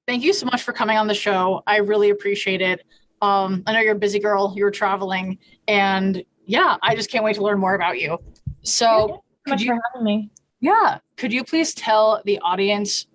Thank you so much for coming on the show. I really appreciate it. I know you're a busy girl, you're traveling, and yeah, I just can't wait to learn more about you. Yeah, thank So, you so could much for you, having me. yeah, could you please tell the audience,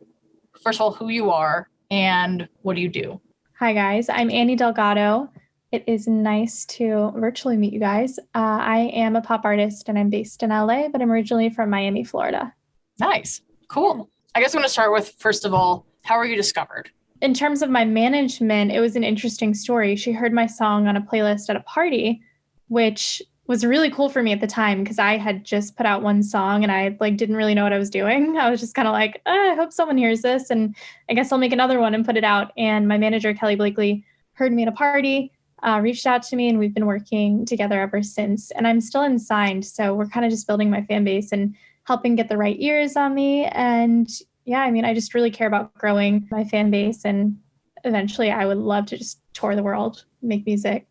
first of all, who you are and what do you do? Hi, guys. I'm Anie Delgado. It is nice to virtually meet you guys. I am a pop artist and I'm based in LA, but I'm originally from Miami, Florida. Nice. Yeah. Cool. I guess I'm going to start with, first of all, how are you discovered? In terms of my management, it was an interesting story. She heard my song on a playlist at a party, which was really cool for me at the time because I had just put out one song and I like didn't really know what I was doing. I was just kind of like, I hope someone hears this and I guess I'll make another one and put it out. And my manager, Kelly Blakely, heard me at a party, reached out to me, and we've been working together ever since. And I'm still unsigned, so we're kind of just building my fan base and helping get the right ears on me. And yeah, I mean, I just really care about growing my fan base. And eventually, I would love to just tour the world, make music.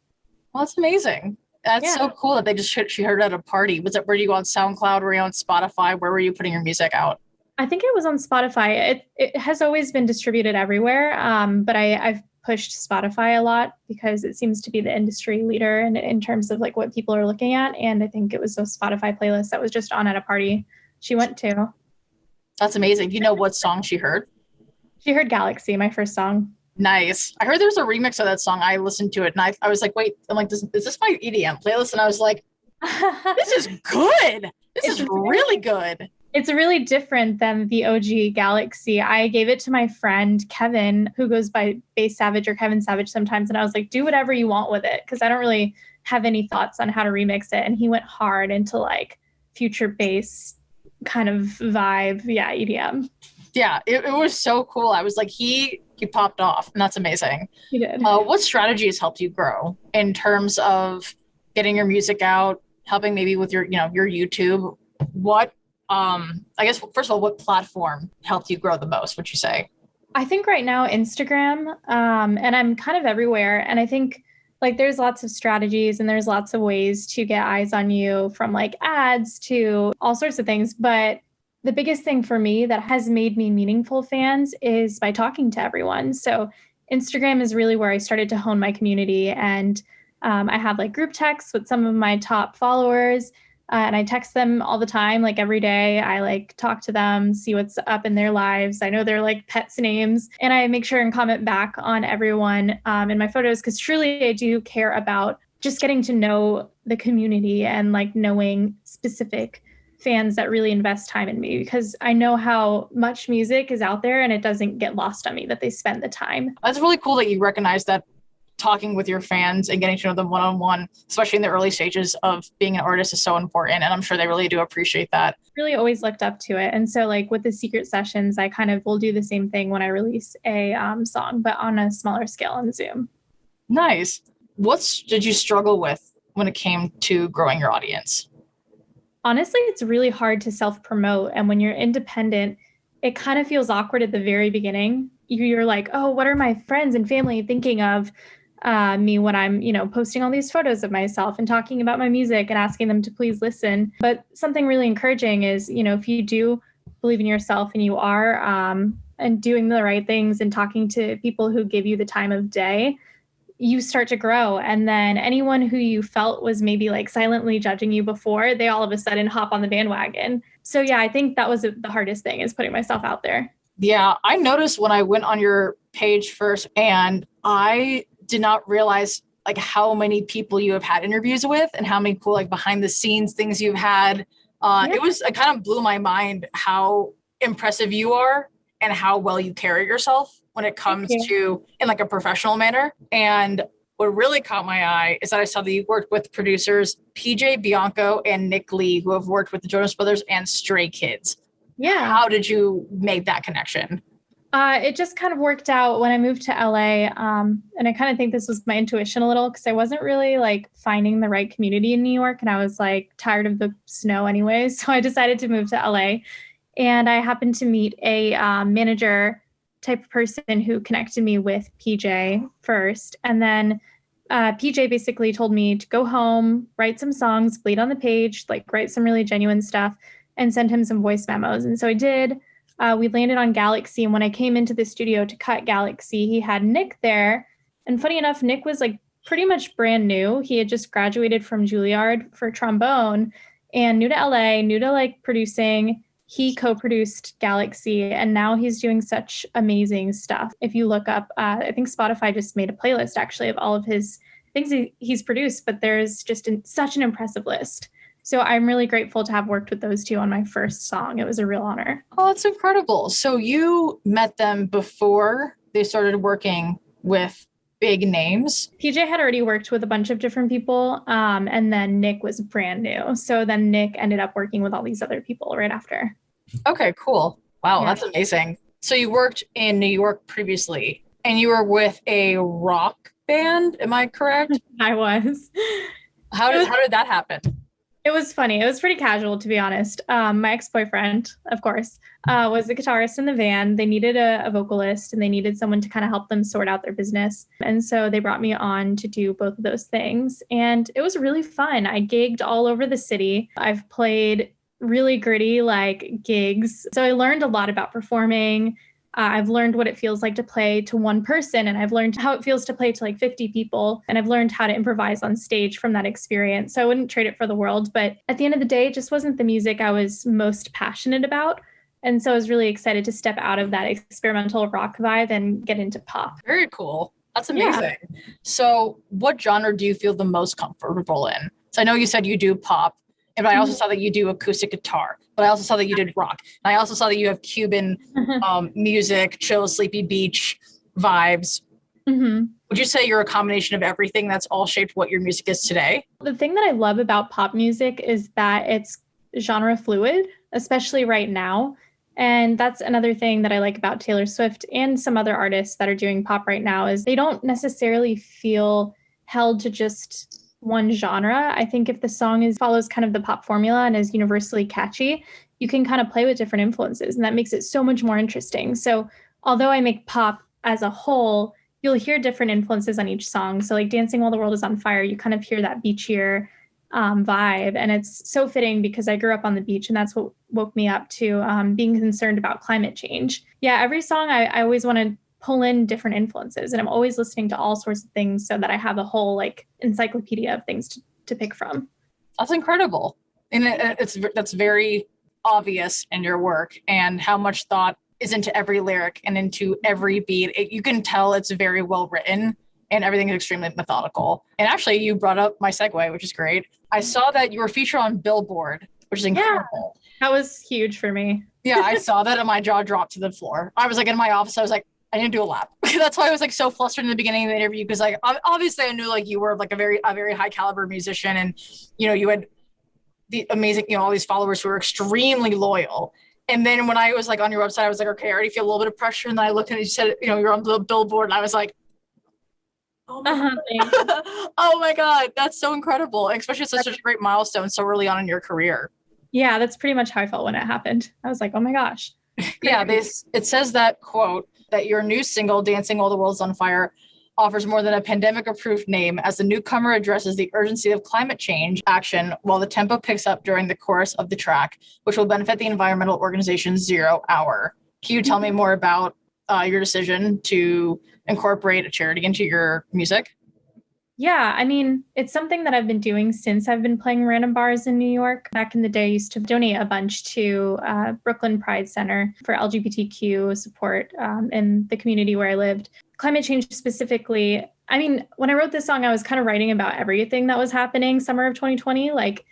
Well, that's amazing. That's Yeah, so cool that she heard it at a party. Was it, were you on SoundCloud? Were you on Spotify? Where were you putting your music out? I think it was on Spotify. It has always been distributed everywhere, but I've pushed Spotify a lot because it seems to be the industry leader in terms of like what people are looking at. And I think it was a Spotify playlist that was just on at a party she went to. That's amazing. Do you know what song she heard? She heard Galaxy, my first song. Nice. I heard there was a remix of that song. I listened to it and I was like, wait, I'm like, is this my EDM playlist? And I was like, this is good. This It's is really good. It's really different than the OG Galaxy. I gave it to my friend Kevin, who goes by Bass Savage or Kevin Savage sometimes. And I was like, do whatever you want with it. Cause I don't really have any thoughts on how to remix it. And he went hard into like future bass kind of vibe. Yeah, EDM. Yeah, it was so cool. I was like, he popped off, and that's amazing. He did. What strategies helped you grow in terms of getting your music out, helping maybe with your YouTube? What I guess first of all, what platform helped you grow the most, would you say? I think right now Instagram, and I'm kind of everywhere. And I think like there's lots of strategies and there's lots of ways to get eyes on you from like ads to all sorts of things. But the biggest thing for me that has made me meaningful fans is by talking to everyone. So Instagram is really where I started to hone my community. And I have like group texts with some of my top followers. And I text them all the time, like every day. I like talk to them, see what's up in their lives. I know their like pets' names, and I make sure and comment back on everyone in my photos because truly I do care about just getting to know the community and like knowing specific fans that really invest time in me because I know how much music is out there and it doesn't get lost on me that they spend the time. That's really cool that you recognize that talking with your fans and getting to know them one-on-one, especially in the early stages of being an artist, is so important. And I'm sure they really do appreciate that. Really always looked up to it. And so like with the secret sessions, I kind of will do the same thing when I release a song, but on a smaller scale on Zoom. Nice. What did you struggle with when it came to growing your audience? Honestly, it's really hard to self promote. And when you're independent, it kind of feels awkward at the very beginning. You're like, oh, what are my friends and family thinking of me when I'm, posting all these photos of myself and talking about my music and asking them to please listen. But something really encouraging is, if you do believe in yourself and you are and doing the right things and talking to people who give you the time of day, you start to grow. And then anyone who you felt was maybe like silently judging you before, they all of a sudden hop on the bandwagon. So yeah, I think that was the hardest thing is putting myself out there. Yeah, I noticed when I went on your page first, and I did not realize like how many people you have had interviews with and how many cool like behind the scenes things you've had. Yeah. It kind of blew my mind how impressive you are and how well you carry yourself when it comes to in like a professional manner. And what really caught my eye is that I saw that you worked with producers PJ Bianco and Nick Lee, who have worked with the Jonas Brothers and Stray Kids. Yeah. How did you make that connection? It just kind of worked out when I moved to LA. And I kind of think this was my intuition a little because I wasn't really like finding the right community in New York. And I was like tired of the snow anyways. So I decided to move to LA. And I happened to meet a manager type of person who connected me with PJ first. And then PJ basically told me to go home, write some songs, bleed on the page, like write some really genuine stuff and send him some voice memos. And so I did. We landed on Galaxy. And when I came into the studio to cut Galaxy, he had Nick there. And funny enough, Nick was like pretty much brand new. He had just graduated from Juilliard for trombone and new to LA, new to like producing. He co-produced Galaxy, and now he's doing such amazing stuff. If you look up, I think Spotify just made a playlist actually of all of his things he's produced, but there's just such an impressive list. So I'm really grateful to have worked with those two on my first song. It was a real honor. Oh, that's incredible. So you met them before they started working with big names? PJ had already worked with a bunch of different people, and then Nick was brand new. So then Nick ended up working with all these other people right after. Okay, cool. Wow, yeah. That's amazing. So you worked in New York previously, and you were with a rock band, am I correct? I was. How did that happen? It was funny. It was pretty casual, to be honest. My ex-boyfriend, of course, was the guitarist in the band. They needed a vocalist, and they needed someone to kind of help them sort out their business. And so they brought me on to do both of those things. And it was really fun. I gigged all over the city. I've played really gritty like gigs. So I learned a lot about performing. I've learned what it feels like to play to one person, and I've learned how it feels to play to like 50 people. And I've learned how to improvise on stage from that experience. So I wouldn't trade it for the world. But at the end of the day, it just wasn't the music I was most passionate about. And so I was really excited to step out of that experimental rock vibe and get into pop. Very cool. That's amazing. Yeah. So what genre do you feel the most comfortable in? So I know you said you do pop, but I also saw that you do acoustic guitar, but I also saw that you did rock. And I also saw that you have Cuban music, chill, sleepy beach vibes. Mm-hmm. Would you say you're a combination of everything that's all shaped what your music is today? The thing that I love about pop music is that it's genre fluid, especially right now. And that's another thing that I like about Taylor Swift and some other artists that are doing pop right now is they don't necessarily feel held to just one genre. I think if the song follows kind of the pop formula and is universally catchy, you can kind of play with different influences, and that makes it so much more interesting. So although I make pop as a whole, you'll hear different influences on each song. So like Dancing While the World is on Fire, you kind of hear that beachier vibe. And it's so fitting because I grew up on the beach, and that's what woke me up to being concerned about climate change. Yeah, every song I always want to pull in different influences, and I'm always listening to all sorts of things so that I have a whole like encyclopedia of things to pick from. That's incredible. And that's very obvious in your work, and how much thought is into every lyric and into every beat. You can tell it's very well written, and everything is extremely methodical. And actually, you brought up my segue, which is great. I saw that you were featured on Billboard, which is incredible. Yeah, that was huge for me. Yeah, I saw that and my jaw dropped to the floor. I was like in my office, I was like, I didn't do a lap. That's why I was like so flustered in the beginning of the interview, because like obviously I knew like you were like a very high caliber musician, and you know you had the amazing, you know, all these followers who were extremely loyal. And then when I was like on your website, I was like, okay, I already feel a little bit of pressure. And then I looked and you said, you know, you're on the Billboard, and I was like, oh my God. Oh my God, that's so incredible, especially such a great milestone so early on in your career. Yeah, that's pretty much how I felt when it happened. I was like, oh my gosh. Yeah, it says that quote, that your new single, Dancing While the World's on Fire, offers more than a pandemic-approved name, as the newcomer addresses the urgency of climate change action while the tempo picks up during the chorus of the track, which will benefit the environmental organization 0 Hour. Can you tell me more about your decision to incorporate a charity into your music? Yeah, I mean, it's something that I've been doing since I've been playing random bars in New York. Back in the day, I used to donate a bunch to Brooklyn Pride Center for LGBTQ support in the community where I lived. Climate change specifically, I mean, when I wrote this song, I was kind of writing about everything that was happening summer of 2020. Like,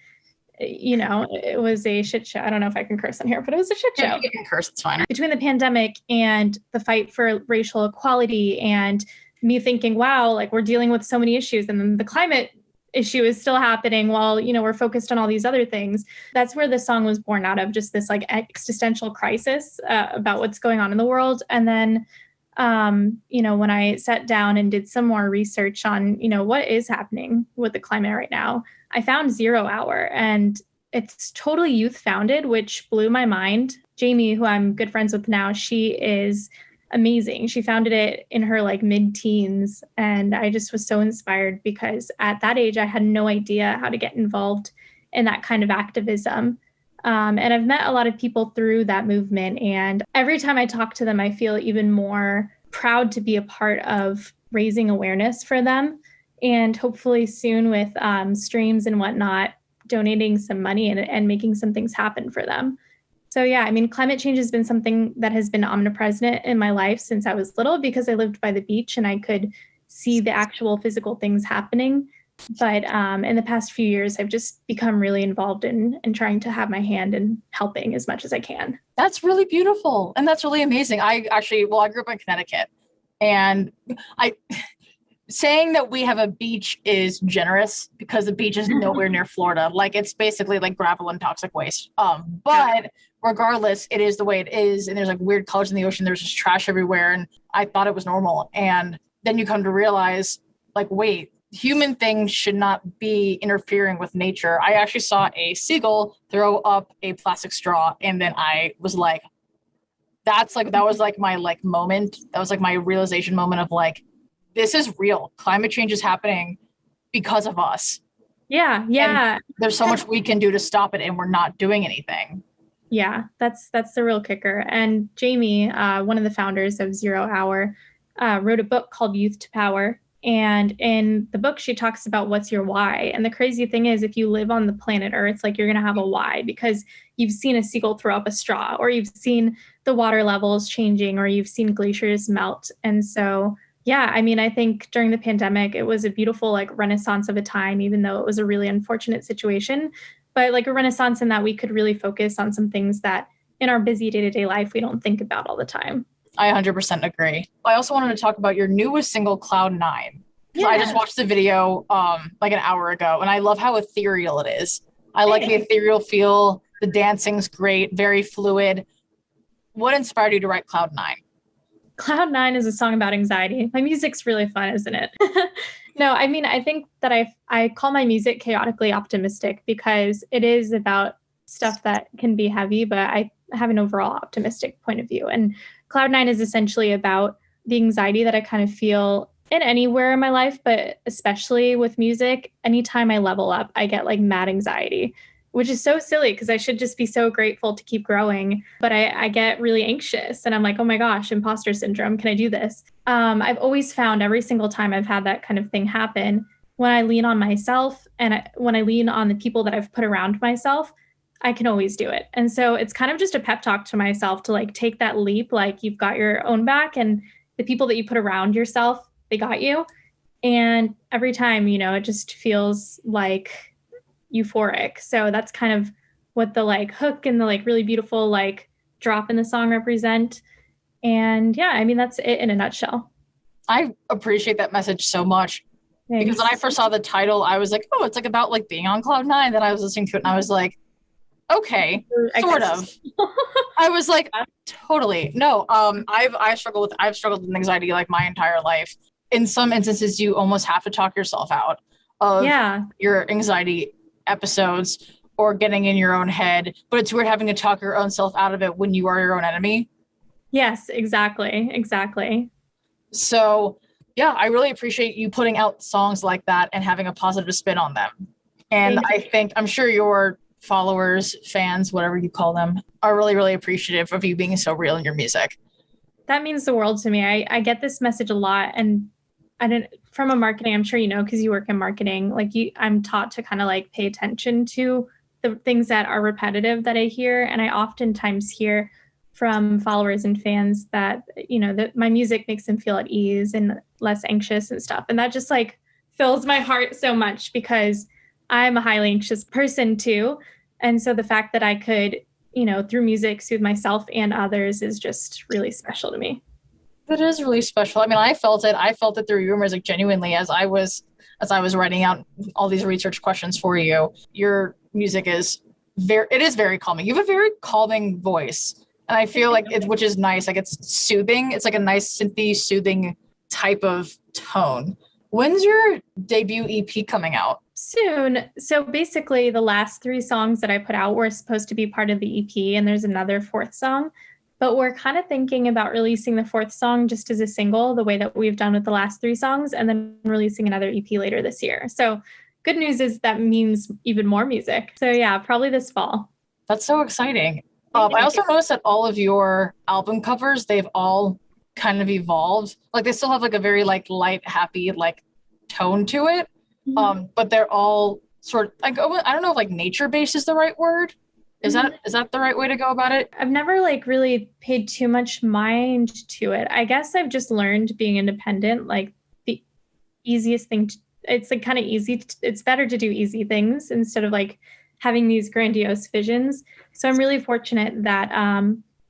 you know, it was a shit show. I don't know if I can curse on here, but it was a shit show. Yeah, you can curse, it's fine. Between the pandemic and the fight for racial equality, and me thinking, wow, like we're dealing with so many issues, and then the climate issue is still happening while, you know, we're focused on all these other things. That's where the song was born out of, just this like existential crisis about what's going on in the world. And then, you know, when I sat down and did some more research on, you know, what is happening with the climate right now, I found 0 Hour, and it's totally youth founded, which blew my mind. Jamie, who I'm good friends with now, she is amazing. She founded it in her like mid-teens, and I just was so inspired because at that age I had no idea how to get involved in that kind of activism. And I've met a lot of people through that movement. And every time I talk to them, I feel even more proud to be a part of raising awareness for them. And hopefully soon with streams and whatnot, donating some money and making some things happen for them. So yeah, I mean, climate change has been something that has been omnipresent in my life since I was little because I lived by the beach and I could see the actual physical things happening. But in the past few years, I've just become really involved in trying to have my hand in helping as much as I can. That's really beautiful. And that's really amazing. I grew up in Connecticut, and saying that we have a beach is generous because the beach is nowhere near Florida. Like, it's basically like gravel and toxic waste. But regardless, it is the way it is. And there's like weird colors in the ocean. There's just trash everywhere. And I thought it was normal. And then you come to realize, like, wait, human things should not be interfering with nature. I actually saw a seagull throw up a plastic straw. And then I was like, that was like my like moment. That was like my realization moment of like, this is real. Climate change is happening because of us. Yeah. And there's so much we can do to stop it, and we're not doing anything. Yeah, that's the real kicker. And Jamie, one of the founders of Zero Hour, wrote a book called Youth to Power. And in the book, she talks about what's your why. And the crazy thing is, if you live on the planet Earth, like, you're going to have a why because you've seen a seagull throw up a straw, or you've seen the water levels changing, or you've seen glaciers melt. And so yeah, I mean, I think during the pandemic, it was a beautiful like renaissance of a time, even though it was a really unfortunate situation, but like a renaissance in that we could really focus on some things that in our busy day-to-day life, we don't think about all the time. I 100% agree. I also wanted to talk about your newest single, Cloud 9. Yeah. I just watched the video like an hour ago, and I love how ethereal it is. I like the ethereal feel. The dancing's great, very fluid. What inspired you to write Cloud 9? Cloud 9 is a song about anxiety. My music's really fun, isn't it? No, I mean, I think that I call my music chaotically optimistic because it is about stuff that can be heavy, but I have an overall optimistic point of view. And Cloud 9 is essentially about the anxiety that I kind of feel in anywhere in my life, but especially with music. Anytime I level up, I get like mad anxiety, which is so silly because I should just be so grateful to keep growing. But I get really anxious and I'm like, oh my gosh, imposter syndrome. Can I do this? I've always found every single time I've had that kind of thing happen, when I lean on myself and when I lean on the people that I've put around myself, I can always do it. And so it's kind of just a pep talk to myself to like take that leap, like you've got your own back and the people that you put around yourself, they got you. And every time, you know, it just feels like euphoric. So that's kind of what the like hook and the like really beautiful like drop in the song represent. And yeah, I mean, that's it in a nutshell. I appreciate that message so much. Thanks. Because when I first saw the title, I was like, oh, it's like about like being on cloud nine. Then I was listening to it and I was like, okay, sort of. I was like, totally. No, I've struggled with anxiety like my entire life. In some instances, you almost have to talk yourself out of your anxiety episodes or getting in your own head, but it's weird having to talk your own self out of it when you are your own enemy. Yes, exactly. So yeah, I really appreciate you putting out songs like that and having a positive spin on them. And I'm sure your followers, fans, whatever you call them, are really, really appreciative of you being so real in your music. That means the world to me. I get this message a lot, and from a marketing, I'm sure you know, because you work in marketing, I'm taught to kind of like pay attention to the things that are repetitive that I hear. And I oftentimes hear from followers and fans that, you know, that my music makes them feel at ease and less anxious and stuff. And that just like fills my heart so much because I'm a highly anxious person too. And so the fact that I could, you know, through music, soothe myself and others is just really special to me. That is really special. I mean, I felt it through your music genuinely as I was writing out all these research questions for you. Your music is very calming. You have a very calming voice. And I feel like which is nice. Like it's soothing. It's like a nice synthy soothing type of tone. When's your debut EP coming out? Soon. So basically the last 3 songs that I put out were supposed to be part of the EP, and there's another 4th song. But we're kind of thinking about releasing the 4th song just as a single, the way that we've done with the last 3 songs, and then releasing another EP later this year. So good news is that means even more music. So yeah, probably this fall. That's so exciting. Thank I you. also noticed that all of your album covers, they've all kind of evolved. Like they still have like a very like light, happy like tone to it. Mhm. But they're all sort of like I don't know if like nature based is the right word. Mhm. Is that the right way to go about it? I've never like really paid too much mind to it. I guess I've just learned being independent, like the easiest thing to, it's like kind of easy. It's better to do easy things instead of like having these grandiose visions. So I'm really fortunate that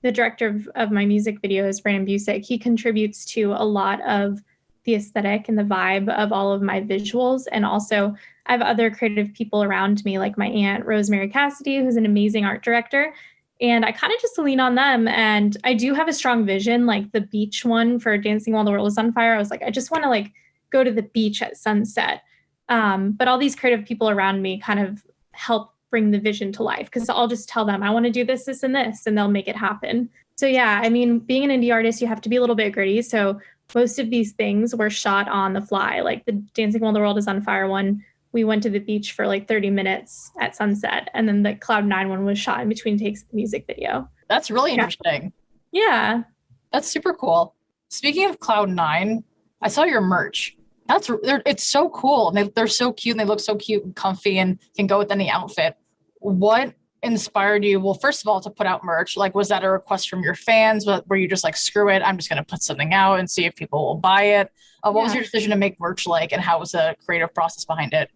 the director of my music videos, Brandon Busick, he contributes to a lot of the aesthetic and the vibe of all of my visuals. And also I have other creative people around me, like my aunt, Rosemary Cassidy, who's an amazing art director. And I kind of just lean on them. And I do have a strong vision, like the beach one for Dancing While the World is on Fire. I was like, I just want to like go to the beach at sunset. But all these creative people around me kind of help bring the vision to life because I'll just tell them, I want to do this, this, and this, and they'll make it happen. So, yeah, I mean, being an indie artist, you have to be a little bit gritty. So, most of these things were shot on the fly. Like the Dancing While the World is on Fire one, we went to the beach for like 30 minutes at sunset. And then the Cloud9 one was shot in between takes of the music video. That's really interesting. Yeah. That's super cool. Speaking of Cloud9, I saw your merch. It's so cool. And they're so cute and they look so cute and comfy and can go with any outfit. What inspired you? Well, first of all, to put out merch, like, was that a request from your fans? Were you just like, screw it, I'm just going to put something out and see if people will buy it? What was your decision to make merch like, and how was the creative process behind it?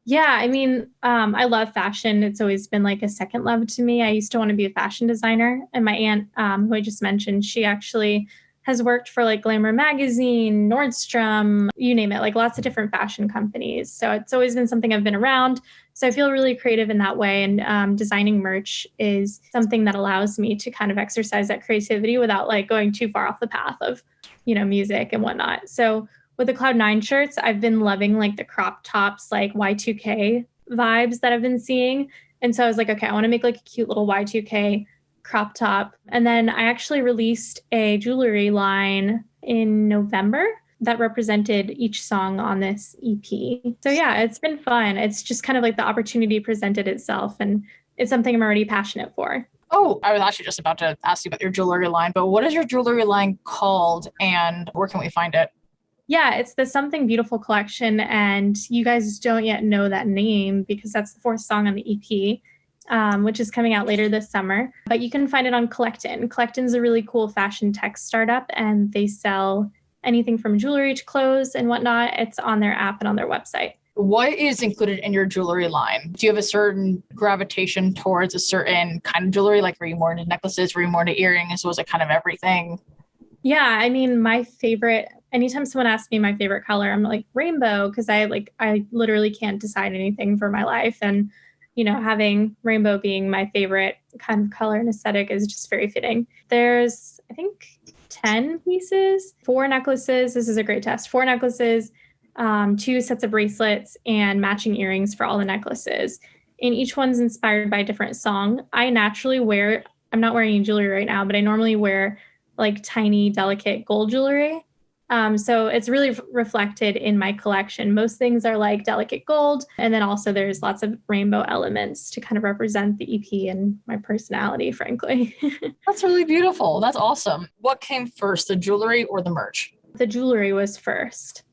Yeah, I mean, I love fashion. It's always been like a second love to me. I used to want to be a fashion designer. And my aunt, who I just mentioned, she actually has worked for like Glamour Magazine, Nordstrom, you name it, like lots of different fashion companies. So it's always been something I've been around. So I feel really creative in that way. And designing merch is something that allows me to kind of exercise that creativity without like going too far off the path of, music and whatnot. So with the Cloud9 shirts, I've been loving like the crop tops, like Y2K vibes that I've been seeing. And so I was like, okay, I want to make like a cute little Y2K crop top. And then I actually released a jewelry line in November that represented each song on this EP. So yeah, it's been fun. It's just kind of like the opportunity presented itself, and it's something I'm already passionate for. Oh, I was actually just about to ask you about your jewelry line, but what is your jewelry line called and where can we find it? Yeah, it's the Something Beautiful collection, and you guys don't yet know that name because that's the fourth song on the EP. Which is coming out later this summer. But you can find it on Collectin. Collectin's a really cool fashion tech startup, and they sell anything from jewelry to clothes and whatnot. It's on their app and on their website. What is included in your jewelry line? Do you have a certain gravitation towards a certain kind of jewelry? Like, were you more into necklaces? Were you more into earrings? Was it kind of everything? Yeah, I mean, my favorite, anytime someone asks me my favorite color, I'm like rainbow, because I literally can't decide anything for my life. And having rainbow being my favorite kind of color and aesthetic is just very fitting. There's, I think, 10 pieces, 4 necklaces. This is a great test. 4 necklaces, 2 sets of bracelets, and matching earrings for all the necklaces. And each one's inspired by a different song. I'm not wearing any jewelry right now, but I normally wear like tiny, delicate gold jewelry. So it's really reflected in my collection. Most things are like delicate gold. And then also there's lots of rainbow elements to kind of represent the EP and my personality, frankly. That's really beautiful. That's awesome. What came first, the jewelry or the merch? The jewelry was first.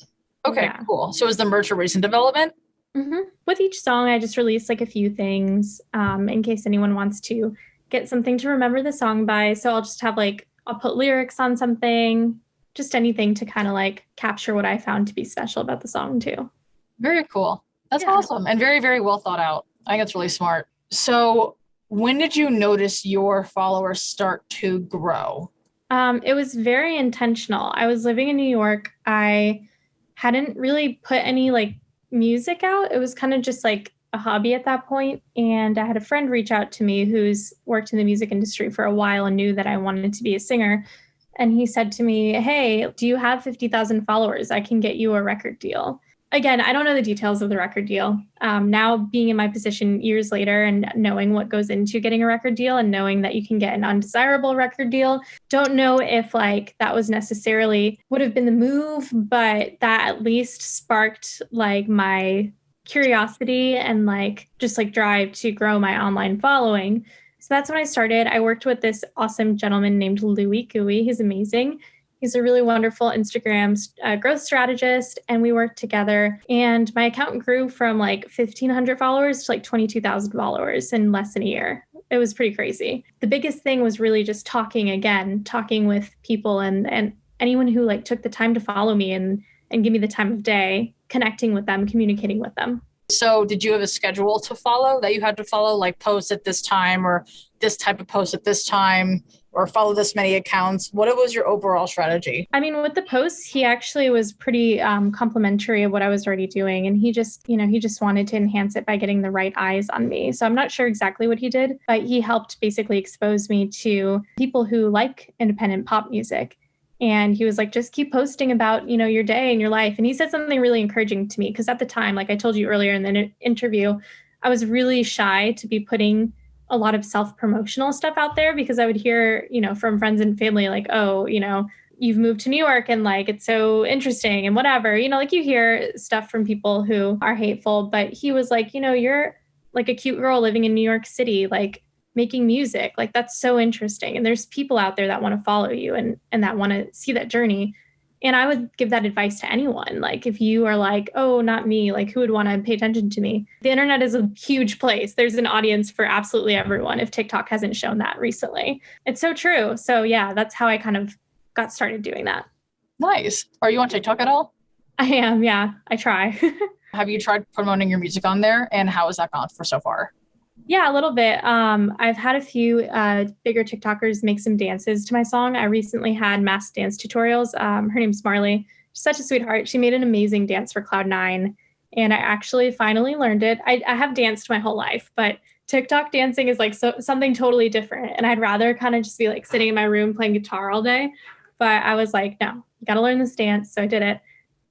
Okay, yeah. Cool. So is the merch a recent development? Mm-hmm. With each song, I just released like a few things in case anyone wants to get something to remember the song by. So I'll put lyrics on something, just anything to kind of like capture what I found to be special about the song too. Very cool. That's awesome. And very, very well thought out. I think it's really smart. So when did you notice your followers start to grow? It was very intentional. I was living in New York. I hadn't really put any like music out. It was kind of just like a hobby at that point. And I had a friend reach out to me who's worked in the music industry for a while and knew that I wanted to be a singer. And he said to me, hey, do you have 50,000 followers? I can get you a record deal. Again, I don't know the details of the record deal. Now being in my position years later and knowing what goes into getting a record deal and knowing that you can get an undesirable record deal, don't know if like that was necessarily would have been the move, but that at least sparked like my curiosity and like just like drive to grow my online following. So that's when I started. I worked with this awesome gentleman named Louie Gooey. He's amazing. He's a really wonderful Instagram growth strategist, and we worked together. And my account grew from like 1,500 followers to like 22,000 followers in less than a year. It was pretty crazy. The biggest thing was really just talking with people and anyone who like took the time to follow me and give me the time of day, connecting with them, communicating with them. So did you have a schedule to follow that you had to follow, like post at this time or this type of post at this time or follow this many accounts? What was your overall strategy? I mean, with the posts, he actually was pretty complimentary of what I was already doing. And he just wanted to enhance it by getting the right eyes on me. So I'm not sure exactly what he did, but he helped basically expose me to people who like independent pop music. And he was like, just keep posting about, your day and your life. And he said something really encouraging to me because at the time, like I told you earlier in the interview, I was really shy to be putting a lot of self-promotional stuff out there because I would hear, from friends and family, like, oh, you've moved to New York and like, it's so interesting and whatever, like you hear stuff from people who are hateful, but he was like, you're like a cute girl living in New York City, like making music, like that's so interesting. And there's people out there that want to follow you and that want to see that journey. And I would give that advice to anyone. Like if you are like, oh, not me, like who would want to pay attention to me? The internet is a huge place. There's an audience for absolutely everyone if TikTok hasn't shown that recently. It's so true. So yeah, that's how I kind of got started doing that. Nice. Are you on TikTok at all? I am. Yeah, I try. Have you tried promoting your music on there? And how has that gone for so far? Yeah, a little bit. I've had a few bigger TikTokers make some dances to my song. I recently had mass dance tutorials. Her name's Marley. She's such a sweetheart. She made an amazing dance for Cloud9. And I actually finally learned it. I have danced my whole life, but TikTok dancing is like something totally different. And I'd rather kind of just be like sitting in my room playing guitar all day. But I was like, no, you got to learn this dance. So I did it.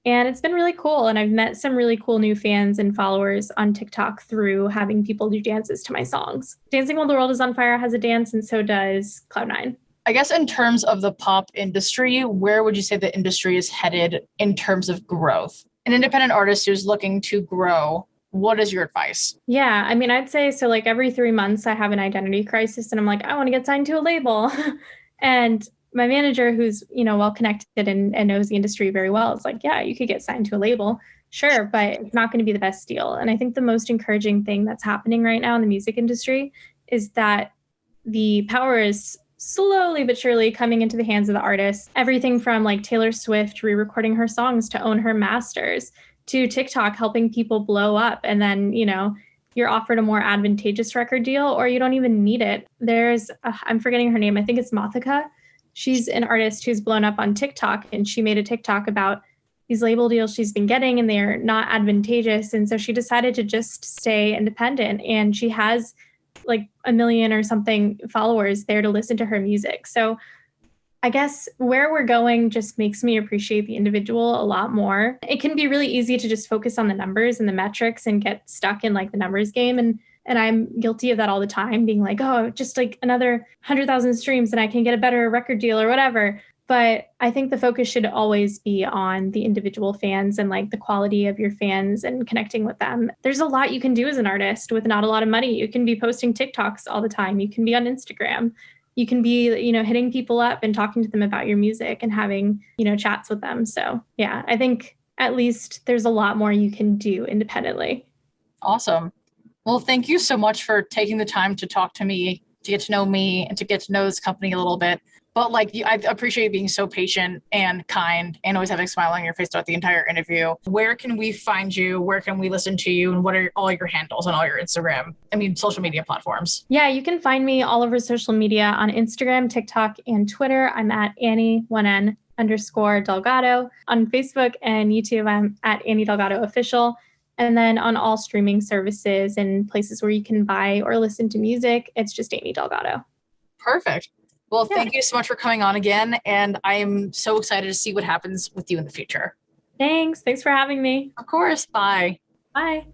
And it's been really cool. And I've met some really cool new fans and followers on TikTok through having people do dances to my songs. Dancing While the World is on Fire has a dance, and so does Cloud9. I guess in terms of the pop industry, where would you say the industry is headed in terms of growth? An independent artist who's looking to grow, what is your advice? Yeah, I mean, I'd say so like every 3 months I have an identity crisis and I'm like, I want to get signed to a label. And my manager, who's, well connected and knows the industry very well, is like, yeah, you could get signed to a label. Sure, but it's not going to be the best deal. And I think the most encouraging thing that's happening right now in the music industry is that the power is slowly but surely coming into the hands of the artists. Everything from like Taylor Swift re-recording her songs to own her masters to TikTok helping people blow up. And then, you're offered a more advantageous record deal or you don't even need it. There's, I'm forgetting her name. I think it's Mothika. She's an artist who's blown up on TikTok, and she made a TikTok about these label deals she's been getting and they're not advantageous. And so she decided to just stay independent, and she has like 1 million or something followers there to listen to her music. So I guess where we're going just makes me appreciate the individual a lot more. It can be really easy to just focus on the numbers and the metrics and get stuck in like the numbers game. And I'm guilty of that all the time, being like, oh, just like another 100,000 streams and I can get a better record deal or whatever. But I think the focus should always be on the individual fans and like the quality of your fans and connecting with them. There's a lot you can do as an artist with not a lot of money. You can be posting TikToks all the time. You can be on Instagram. You can be, hitting people up and talking to them about your music and having, chats with them. So yeah, I think at least there's a lot more you can do independently. Awesome. Well, thank you so much for taking the time to talk to me, to get to know me, and to get to know this company a little bit. But I appreciate you being so patient and kind and always having a smile on your face throughout the entire interview. Where can we find you? Where can we listen to you? And what are all your handles on all your social media platforms? Yeah, you can find me all over social media on Instagram, TikTok, and Twitter. I'm at Anie_Delgado. On Facebook and YouTube, I'm at Anie Delgado Official. And then on all streaming services and places where you can buy or listen to music, it's just Anie Delgado. Perfect. Well, Thank you so much for coming on again. And I'm so excited to see what happens with you in the future. Thanks for having me. Of course. Bye. Bye.